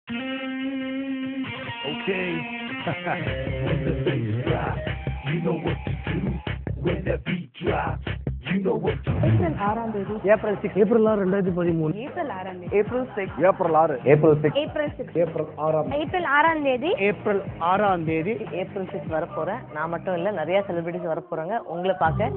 Okay. When the bass drops, you know what to do. When the beat drops, you know what to do. April 6ஆம் தேதி April 6 April 6 2013 April 6ஆம் தேதி April 6 April 6 April 6 April 6 April 6 April 6ஆம் தேதி April 6ஆம் தேதி April 6 வர போறேன். நான் மட்டும் இல்ல, நிறைய செலிபிரிட்டிஸ் வர போறாங்க உங்களை பார்க்க.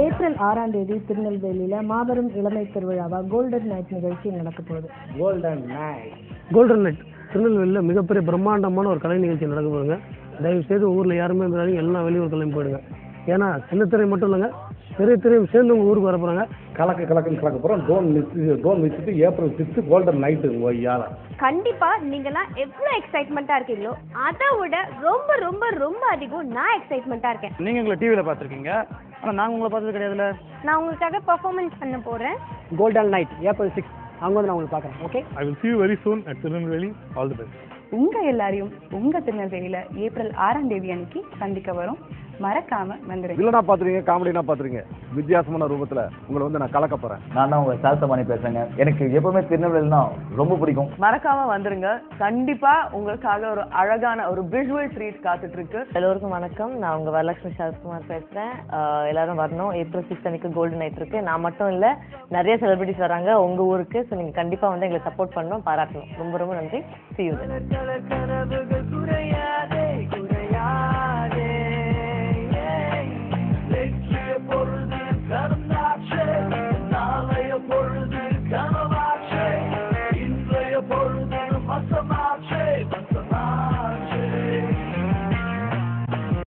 ஏப்ரல் 6ஆம் தேதி திருநெல்வேலியில மாபெரும் இளமை திருவிழாவா கோல்டன் நைட் நிகழ்ச்சி நடக்க போகுது. கோல்டன் நைட் திருநெல்வேலியில் மிகப்பெரிய பிரம்மாண்டமான ஒரு கலை நிகழ்ச்சி நடக்க போகுதுங்க. தயவு செய்து ஊரில் யாருமே இருந்தாலும் எல்லாம் வெளியூர் கிளம்பி போயிடுங்க. ஏன்னா சின்னத்திரை மட்டும் இல்லைங்க, பெரிய திரையும் சேர்ந்து உங்கள் ஊருக்கு வர போகிறாங்க. கலக்க போகிறோம். டோன் வச்சுட்டு ஏப்ரல் 6 கோல்டன் நைட்டு யார கண்டிப்பா நீங்கலாம் எவ்வளவு எக்ஸைட்மெண்டா இருக்கீங்களோ அதை விட ரொம்ப ரொம்ப ரொம்ப அதிகம் நான் எக்ஸைட்மெண்டா இருக்கேன். நீங்கள் எங்களை டிவியில் பார்த்துருக்கீங்க, ஆனால் நாங்கள் உங்களை பார்த்தது கிடையாதுல்ல. நான் உங்களுக்காக பெர்ஃபார்மன்ஸ் பண்ண போறேன். கோல்டன் நைட் ஏப்ரல் 6 அங்கே வந்து நான் உங்களுக்கு பார்க்குறேன். Okay, I will see you very soon at Tirunelveli. All the best. உங்க எல்லாரையும் உங்க திருநெல்வேலியில ஏப்ரல் 6ஆம் தேதி அன்னைக்கு சந்திக்க வரோம். மறக்காம வந்துருங்க. வில்லனா பாத்துறீங்க, காமெடினா பாத்துறீங்க, வித்தியாசமான ரூபத்துல உங்களை வந்து நான் கலக்க போறேன். நான் தான் உங்க சால்சமானி பேசுறேங்க. எனக்கு எப்பவுமே திருநெல்வேலினா ரொம்ப பிடிக்கும். மறக்காம வந்துருங்க. கண்டிப்பா உங்களுக்காக ஒரு அழகான ஒரு விஷுவல் ட்ரீட் காத்துட்டு இருக்கு. எல்லோருக்கும் வணக்கம். நான் உங்க வரலட்சுமி சரத்குமார் பேசுறேன். எல்லாரும் வரணும். ஏப்ரல் 6 அன்னைக்கு கோல்டன் நைட் இருக்கு. நான் மட்டும் இல்ல, நிறைய செலிபிரிட்டிஸ் வராங்க உங்க ஊருக்கு. ஸோ நீங்க கண்டிப்பா வந்து எங்களை சப்போர்ட் பண்ணணும், பாராட்டணும். ரொம்ப ரொம்ப நன்றி. See you then.